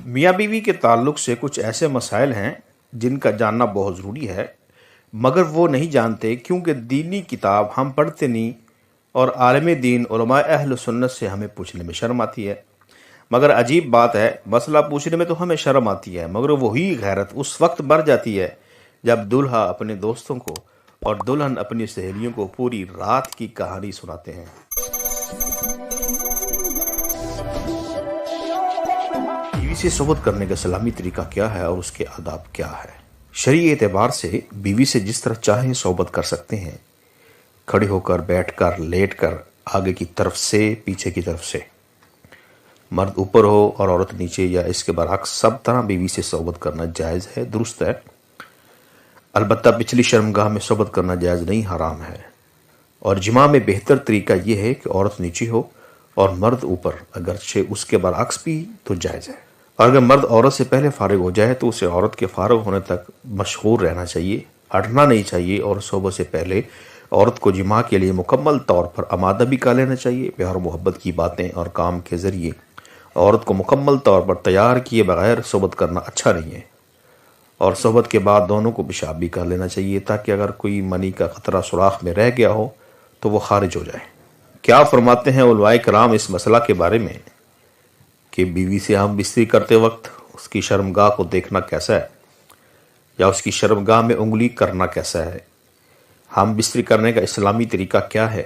میاں بیوی کے تعلق سے کچھ ایسے مسائل ہیں جن کا جاننا بہت ضروری ہے، مگر وہ نہیں جانتے کیونکہ دینی کتاب ہم پڑھتے نہیں اور عالم دین علماء اہل سنت سے ہمیں پوچھنے میں شرم آتی ہے۔ مگر عجیب بات ہے، مسئلہ پوچھنے میں تو ہمیں شرم آتی ہے، مگر وہی غیرت اس وقت بڑھ جاتی ہے جب دلہا اپنے دوستوں کو اور دلہن اپنی سہیلیوں کو پوری رات کی کہانی سناتے ہیں۔ بیوی سے صحبت کرنے کا اسلامی طریقہ کیا ہے اور اس کے آداب کیا ہے؟ شرعی اعتبار سے بیوی سے جس طرح چاہیں صحبت کر سکتے ہیں، کھڑے ہو کر، بیٹھ کر، لیٹ کر، آگے کی طرف سے، پیچھے کی طرف سے، مرد اوپر ہو اور عورت نیچے یا اس کے برعکس، سب طرح بیوی سے صحبت کرنا جائز ہے، درست ہے۔ البتہ پچھلی شرمگاہ میں صحبت کرنا جائز نہیں، حرام ہے۔ اور جماع میں بہتر طریقہ یہ ہے کہ عورت نیچے ہو اور مرد اوپر، اگرچہ اس کے برعکس بھی تو جائز ہے۔ اور اگر مرد عورت سے پہلے فارغ ہو جائے تو اسے عورت کے فارغ ہونے تک مشغول رہنا چاہیے، ہٹنا نہیں چاہیے، اور صحبت سے پہلے عورت کو جماع کے لیے مکمل طور پر آمادہ بھی کر لینا چاہیے۔ پیار و محبت کی باتیں اور کام کے ذریعے عورت کو مکمل طور پر تیار کیے بغیر صحبت کرنا اچھا نہیں ہے، اور صحبت کے بعد دونوں کو پیشاب بھی کر لینا چاہیے تاکہ اگر کوئی منی کا خطرہ سوراخ میں رہ گیا ہو تو وہ خارج ہو جائے۔ کیا فرماتے ہیں علماء کرام اس مسئلہ کے بارے میں کہ بیوی سے ہم بستری کرتے وقت اس کی شرمگاہ کو دیکھنا کیسا ہے، یا اس کی شرمگاہ میں انگلی کرنا کیسا ہے؟ ہم بستری کرنے کا اسلامی طریقہ کیا ہے،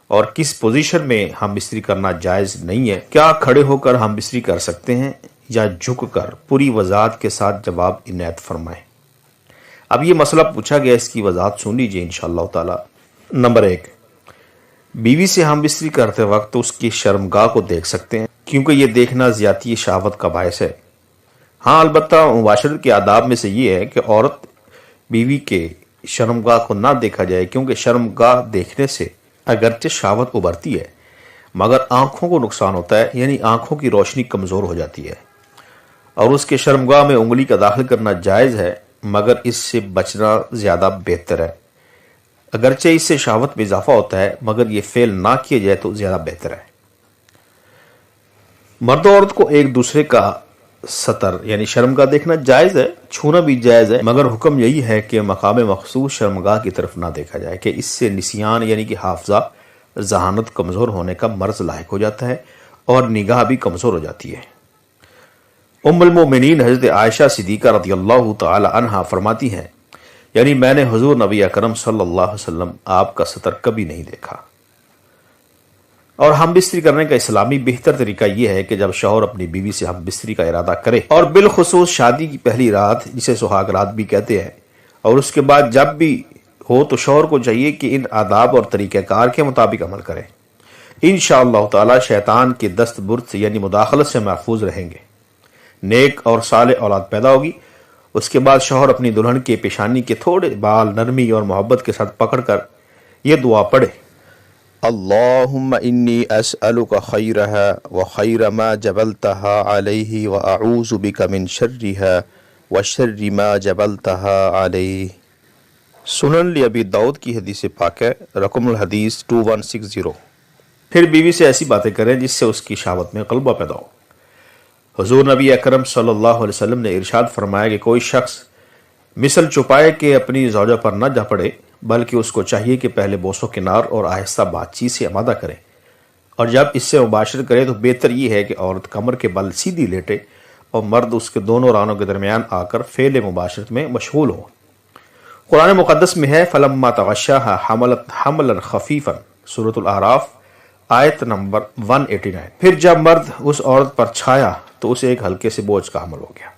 اور کس پوزیشن میں ہم بستری کرنا جائز نہیں ہے؟ کیا کھڑے ہو کر ہم بستری کر سکتے ہیں یا جھک کر؟ پوری وضاحت کے ساتھ جواب عنایت فرمائیں۔ اب یہ مسئلہ پوچھا گیا، اس کی وضاحت سن لیجیے انشاءاللہ تعالی۔ نمبر 1، بیوی سے ہم بستری کرتے وقت اس کی شرمگاہ کو دیکھ سکتے ہیں، کیونکہ یہ دیکھنا زیادتی شہوت کا باعث ہے۔ ہاں، البتہ مباشرت کے آداب میں سے یہ ہے کہ عورت بیوی کے شرمگاہ کو نہ دیکھا جائے، کیونکہ شرمگاہ دیکھنے سے اگرچہ شہوت ابھرتی ہے مگر آنکھوں کو نقصان ہوتا ہے، یعنی آنکھوں کی روشنی کمزور ہو جاتی ہے، اور اس کے شرمگاہ میں انگلی کا داخل کرنا جائز ہے، مگر اس سے بچنا زیادہ بہتر ہے۔ اگرچہ اس سے شہوت میں اضافہ ہوتا ہے مگر یہ فعل نہ کیا جائے تو زیادہ بہتر ہے۔ مرد و عورت کو ایک دوسرے کا سطر یعنی شرمگاہ دیکھنا جائز ہے، چھونا بھی جائز ہے، مگر حکم یہی ہے کہ مقام مخصوص شرمگاہ کی طرف نہ دیکھا جائے کہ اس سے نسیان یعنی کہ حافظہ، ذہانت کمزور ہونے کا مرض لاحق ہو جاتا ہے اور نگاہ بھی کمزور ہو جاتی ہے۔ ام المومنین حضرت عائشہ صدیقہ رضی اللہ تعالی عنہا فرماتی ہیں، یعنی میں نے حضور نبی اکرم صلی اللہ علیہ وسلم آپ کا سطر کبھی نہیں دیکھا۔ اور ہم بستری کرنے کا اسلامی بہتر طریقہ یہ ہے کہ جب شوہر اپنی بیوی سے ہم بستری کا ارادہ کرے، اور بالخصوص شادی کی پہلی رات جسے سہاگ رات بھی کہتے ہیں، اور اس کے بعد جب بھی ہو تو شوہر کو چاہیے کہ ان آداب اور طریقہ کار کے مطابق عمل کرے۔ انشاءاللہ تعالی شیطان کے دست برد سے یعنی مداخلت سے محفوظ رہیں گے، نیک اور صالح اولاد پیدا ہوگی۔ اس کے بعد شوہر اپنی دلہن کے پیشانی کے تھوڑے بال نرمی اور محبت کے ساتھ پکڑ کر یہ دعا پڑھے: اللہم انی اسألک خیرہا وخیر ما جبلتہا علیہ واعوذ بک من شرہا وشر ما جبلتہا علیہ۔ سنن ابی داؤد کی حدیث پاک ہے، رقم الحدیث 2160۔ پھر بیوی سے ایسی باتیں کریں جس سے اس کی شہوت میں غلبہ پیدا ہو۔ حضور نبی اکرم صلی اللہ علیہ وسلم نے ارشاد فرمایا کہ کوئی شخص مثل چھپائے کہ اپنی زوجہ پر نہ جا پڑے، بلکہ اس کو چاہیے کہ پہلے بوس و کنار اور آہستہ بات چیت سے آمادہ کرے، اور جب اس سے مباشرت کرے تو بہتر یہ ہے کہ عورت کمر کے بل سیدھی لیٹے اور مرد اس کے دونوں رانوں کے درمیان آ کر فعل مباشرت میں مشغول ہو۔ قرآن مقدس میں ہے فَلَمَّا تَغَشَّاهَا حَمَلَتْ حَمْلًا خَفِيفًا، سورۃ الاعراف آیت نمبر 189۔ پھر جب مرد اس عورت پر چھایا تو اسے ایک ہلکے سے بوجھ کا حمل ہو گیا،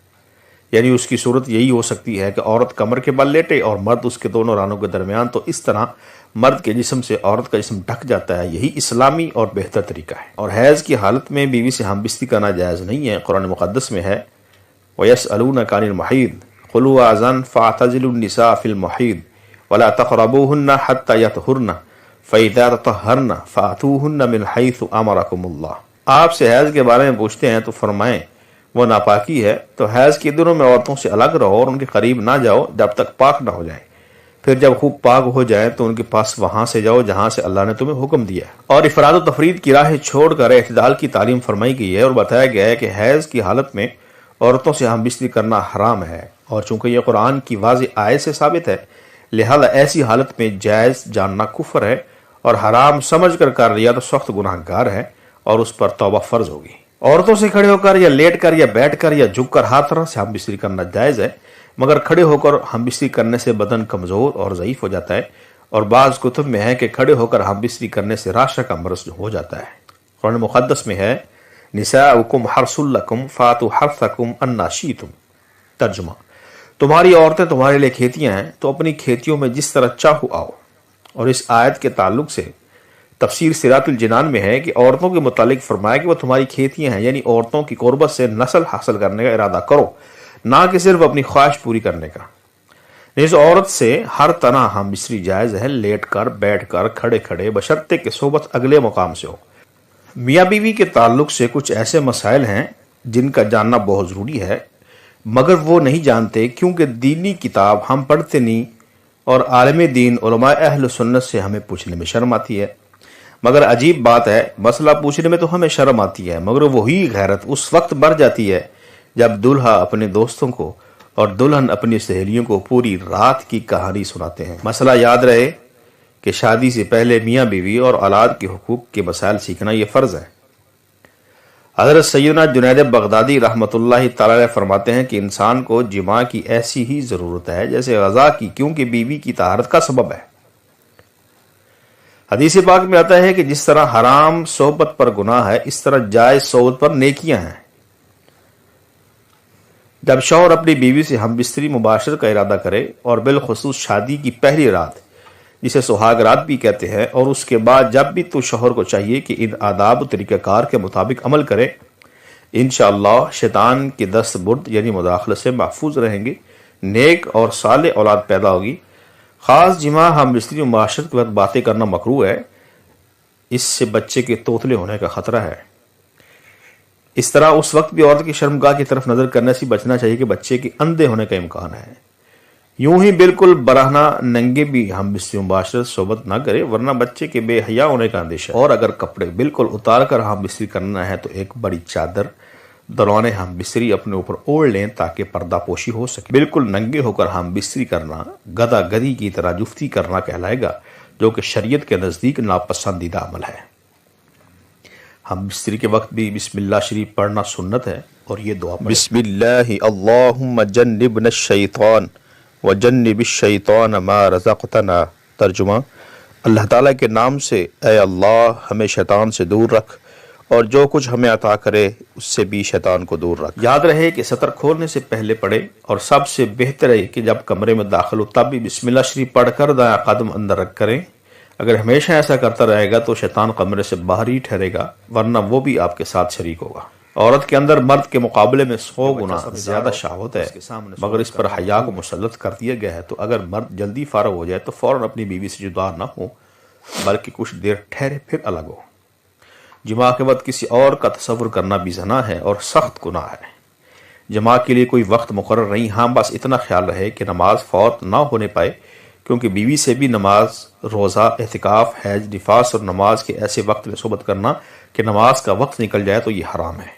یعنی اس کی صورت یہی ہو سکتی ہے کہ عورت کمر کے بل لیٹے اور مرد اس کے دونوں رانوں کے درمیان، تو اس طرح مرد کے جسم سے عورت کا جسم ڈھک جاتا ہے۔ یہی اسلامی اور بہتر طریقہ ہے۔ اور حیض کی حالت میں بیوی سے ہم بستری کرنا جائز نہیں ہے۔ قرآن مقدس میں ہے وَيَسْأَلُونَكَ عَنِ الْمَحِيضِ قُلْ هُوَ أَذًى فَاعْتَزِلُوا النِّسَاءَ فِي الْمَحِيضِ وَلَا تَقْرَبُوهُنَّ حَتَّى يَطْهُرْنَ فَإِذَا تَطَهَّرْنَ فَأْتُوهُنَّ مِنْ حَيْثُ أَمَرَكُمُ اللَّهُ۔ آپ سے حیض کے بارے میں پوچھتے ہیں تو فرمائیں وہ ناپاکی ہے، تو حیض کے دنوں میں عورتوں سے الگ رہو اور ان کے قریب نہ جاؤ جب تک پاک نہ ہو جائیں۔ پھر جب خوب پاک ہو جائیں تو ان کے پاس وہاں سے جاؤ جہاں سے اللہ نے تمہیں حکم دیا ہے۔ اور افراد و تفرید کی راہ چھوڑ کر اعتدال کی تعلیم فرمائی گئی ہے، اور بتایا گیا ہے کہ حیض کی حالت میں عورتوں سے ہم بستری کرنا حرام ہے، اور چونکہ یہ قرآن کی واضح آیت سے ثابت ہے لہذا ایسی حالت میں جائز جاننا کفر ہے، اور حرام سمجھ کر لیا تو سخت گناہ گار ہے اور اس پر توبہ فرض ہوگی۔ عورتوں سے کھڑے ہو کر یا لیٹ کر یا بیٹھ کر یا جھک کر ہر طرح سے ہم بستری کرنا جائز ہے، مگر کھڑے ہو کر ہم بستری کرنے سے بدن کمزور اور ضعیف ہو جاتا ہے، اور بعض کتب میں ہے کہ کھڑے ہو کر ہم بستری کرنے سے راشا کا مرض ہو جاتا ہے۔ قرآن مقدس میں ہے نساؤکم حرث لکم فاتوا حرثکم انا شئتم۔ ترجمہ: تمہاری عورتیں تمہارے لیے کھیتیاں ہیں تو اپنی کھیتیوں میں جس طرح چاہو آؤ۔ اور اس آیت کے تعلق سے تفسیر صراط الجنان میں ہے کہ عورتوں کے متعلق فرمایا کہ وہ تمہاری کھیتیاں ہیں، یعنی عورتوں کی قربت سے نسل حاصل کرنے کا ارادہ کرو، نہ کہ صرف اپنی خواہش پوری کرنے کا۔ اس عورت سے ہر طرح ہم بستری جائز ہے، لیٹ کر، بیٹھ کر، کھڑے کھڑے، بشرطے کہ صحبت اگلے مقام سے ہو۔ میاں بیوی کے تعلق سے کچھ ایسے مسائل ہیں جن کا جاننا بہت ضروری ہے، مگر وہ نہیں جانتے کیونکہ دینی کتاب ہم پڑھتے نہیں، اور عالم دین علماء اہل سنت سے ہمیں پوچھنے میں شرم آتی ہے۔ مگر عجیب بات ہے، مسئلہ پوچھنے میں تو ہمیں شرم آتی ہے، مگر وہی غیرت اس وقت بڑھ جاتی ہے جب دلہا اپنے دوستوں کو اور دلہن اپنی سہیلیوں کو پوری رات کی کہانی سناتے ہیں۔ مسئلہ یاد رہے کہ شادی سے پہلے میاں بیوی اور اولاد کے حقوق کے مسائل سیکھنا یہ فرض ہے۔ حضرت سیدنا جنید بغدادی رحمۃ اللہ تعالی علیہ فرماتے ہیں کہ انسان کو جماع کی ایسی ہی ضرورت ہے جیسے غذا کی، کیونکہ بیوی کی طہارت کا سبب ہے۔ حدیث پاک میں آتا ہے کہ جس طرح حرام صحبت پر گناہ ہے اس طرح جائز صحبت پر نیکیاں ہیں۔ جب شوہر اپنی بیوی سے ہم بستری مباشرت کا ارادہ کرے، اور بالخصوص شادی کی پہلی رات جسے سہاگ رات بھی کہتے ہیں، اور اس کے بعد جب بھی تو شوہر کو چاہیے کہ ان آداب و طریقہ کار کے مطابق عمل کرے، انشاءاللہ شیطان کی دست برد یعنی مداخلت سے محفوظ رہیں گے، نیک اور صالح اولاد پیدا ہوگی۔ خاص جماع ہم بستری مباشرت کے وقت باتیں کرنا مکروہ ہے، اس سے بچے کے توتلے ہونے کا خطرہ ہے۔ اس طرح اس وقت بھی عورت کی شرمگاہ کی طرف نظر کرنے سے بچنا چاہیے کہ بچے کے اندھے ہونے کا امکان ہے۔ یوں ہی بالکل برہنہ ننگے بھی ہم بستری مباشرت صحبت نہ کرے، ورنہ بچے کے بے حیا ہونے کا اندیشہ ہے۔ اور اگر کپڑے بالکل اتار کر ہم بستری کرنا ہے تو ایک بڑی چادر دوران ہم بستری اپنے اوپر اوڑھ لیں تاکہ پردہ پوشی ہو سکے۔ بالکل ننگے ہو کر ہم بستری کرنا گدھا گدھی کی طرح جفتی کرنا کہلائے گا، جو کہ شریعت کے نزدیک ناپسندیدہ عمل ہے۔ ہم بستری کے وقت بھی بسم اللہ شریف پڑھنا سنت ہے، اور یہ دعا پڑھیں: بسم اللہ اللہم جنبنا الشیطان وجنب الشیطان ما رزقتنا۔ ترجمہ: اللہ تعالیٰ کے نام سے اے اللہ ہمیں شیطان سے دور رکھ، اور جو کچھ ہمیں عطا کرے اس سے بھی شیطان کو دور رکھ۔ یاد رہے کہ سطر کھولنے سے پہلے پڑھے، اور سب سے بہتر ہے کہ جب کمرے میں داخل ہو تب بھی بسم اللہ شریف پڑھ کر دایاں قدم اندر رکھ کریں۔ اگر ہمیشہ ایسا کرتا رہے گا تو شیطان کمرے سے باہر ہی ٹھہرے گا، ورنہ وہ بھی آپ کے ساتھ شریک ہوگا۔ عورت کے اندر مرد کے مقابلے میں 100 گنا زیادہ شہوت ہے، مگر اس پر حیا کو مسلط کر دیا گیا ہے، تو اگر مرد جلدی فارغ ہو جائے تو فوراً اپنی بیوی سے جدا نہ ہو، بلکہ کچھ دیر ٹھہرے پھر الگ ہو۔ جماع کے وقت کسی اور کا تصور کرنا بھی زنا ہے اور سخت گناہ ہے۔ جماع کے لیے کوئی وقت مقرر نہیں، ہاں بس اتنا خیال رہے کہ نماز فوت نہ ہونے پائے، کیونکہ بیوی سے بھی نماز، روزہ، اعتکاف، حیض، نفاس اور نماز کے ایسے وقت میں صحبت کرنا کہ نماز کا وقت نکل جائے تو یہ حرام ہے۔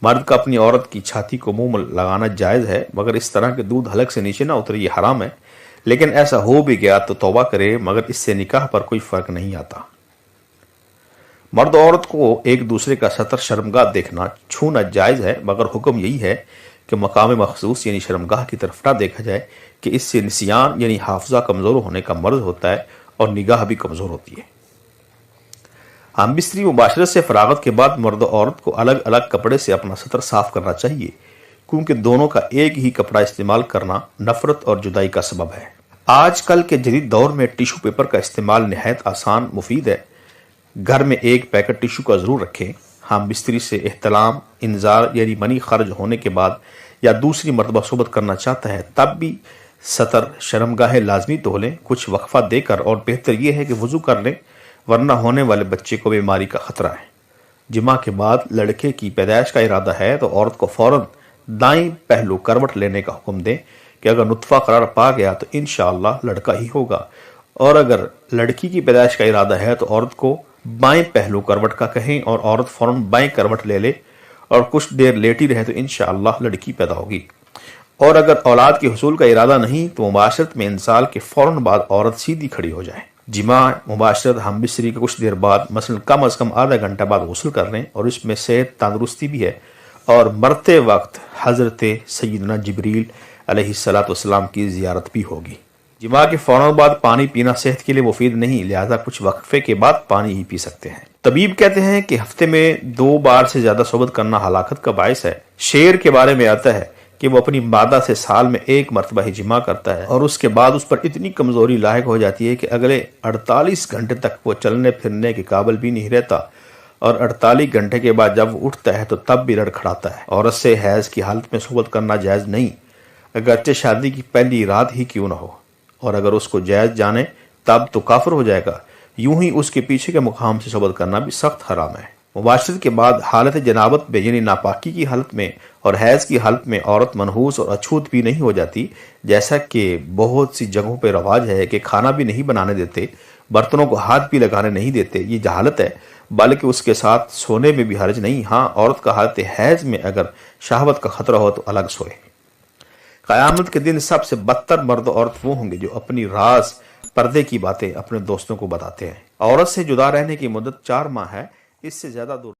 مرد کا اپنی عورت کی چھاتی کو منہ میں لگانا جائز ہے، مگر اس طرح کہ دودھ حلق سے نیچے نہ اترے، یہ حرام ہے۔ لیکن ایسا ہو بھی گیا تو توبہ کرے، مگر اس سے نکاح پر کوئی فرق نہیں آتا۔ مرد و عورت کو ایک دوسرے کا سطر شرمگاہ دیکھنا، چھونا جائز ہے، مگر حکم یہی ہے کہ مقام مخصوص یعنی شرمگاہ کی طرف نہ دیکھا جائے کہ اس سے نسیان یعنی حافظہ کمزور ہونے کا مرض ہوتا ہے اور نگاہ بھی کمزور ہوتی ہے۔ ہم بستری مباشرت سے فراغت کے بعد مرد و عورت کو الگ الگ کپڑے سے اپنا سطر صاف کرنا چاہیے، کیونکہ دونوں کا ایک ہی کپڑا استعمال کرنا نفرت اور جدائی کا سبب ہے۔ آج کل کے جدید دور میں ٹیشو پیپر کا استعمال نہایت آسان، مفید ہے۔ گھر میں ایک پیکٹ ٹیشو کا ضرور رکھیں۔ ہم بستری سے احتلام، انزال یعنی منی خرج ہونے کے بعد یا دوسری مرتبہ صحبت کرنا چاہتا ہے تب بھی سطر شرمگاہ لازمی دھو لیں کچھ وقفہ دے کر، اور بہتر یہ ہے کہ وضو کر لیں، ورنہ ہونے والے بچے کو بیماری کا خطرہ ہے۔ جمعہ کے بعد لڑکے کی پیدائش کا ارادہ ہے تو عورت کو فوراً دائیں پہلو کروٹ لینے کا حکم دیں کہ اگر نطفہ قرار پا گیا تو انشاءاللہ لڑکا ہی ہوگا، اور اگر لڑکی کی پیدائش کا ارادہ ہے تو عورت کو بائیں پہلو کروٹ کا کہیں، اور عورت فوراً بائیں کروٹ لے لے اور کچھ دیر لیٹی رہے تو انشاءاللہ لڑکی پیدا ہوگی۔ اور اگر اولاد کے حصول کا ارادہ نہیں تو مباشرت میں انزال کے فوراً بعد عورت سیدھی کھڑی ہو جائے۔ جماع مباشرت ہم بستری کے کچھ دیر بعد مثلا کم از کم آدھا گھنٹہ بعد غسل کر لیں، اور اس میں صحت تندرستی بھی ہے، اور مرتے وقت حضرت سیدنا جبریل علیہ السلام کی زیارت بھی ہوگی۔ جماع کے فوراً بعد پانی پینا صحت کے لیے مفید نہیں، لہذا کچھ وقفے کے بعد پانی ہی پی سکتے ہیں۔ طبیب کہتے ہیں کہ ہفتے میں 2 بار سے زیادہ صحبت کرنا ہلاکت کا باعث ہے۔ شیر کے بارے میں آتا ہے کہ وہ اپنی مادہ سے سال میں 1 مرتبہ ہی جماع کرتا ہے، اور اس کے بعد اس پر اتنی کمزوری لاحق ہو جاتی ہے کہ اگلے 48 گھنٹے تک وہ چلنے پھرنے کے قابل بھی نہیں رہتا، اور 48 گھنٹے کے بعد جب وہ اٹھتا ہے تو تب بھی لڑکھڑاتا ہے۔ عورت سے حیض کی حالت میں صحبت کرنا جائز نہیں، اگرچہ شادی کی پہلی رات ہی کیوں نہ ہو، اور اگر اس کو جائز جانے تب تو کافر ہو جائے گا۔ یوں ہی اس کے پیچھے کے مقام سے صحبت کرنا بھی سخت حرام ہے۔ مباشرت کے بعد حالت جنابت میں یعنی ناپاکی کی حالت میں اور حیض کی حالت میں عورت منحوس اور اچھوت بھی نہیں ہو جاتی، جیسا کہ بہت سی جگہوں پہ رواج ہے کہ کھانا بھی نہیں بنانے دیتے، برتنوں کو ہاتھ بھی لگانے نہیں دیتے۔ یہ جہالت ہے، بلکہ اس کے ساتھ سونے میں بھی حرج نہیں۔ ہاں، عورت کا حالت حیض میں اگر شہوت کا خطرہ ہو تو الگ سوئے۔ قیامت کے دن سب سے بدتر مرد و عورت وہ ہوں گے جو اپنی راز پردے کی باتیں اپنے دوستوں کو بتاتے ہیں۔ عورت سے جدا رہنے کی مدت 4 ماہ ہے، اس سے زیادہ دور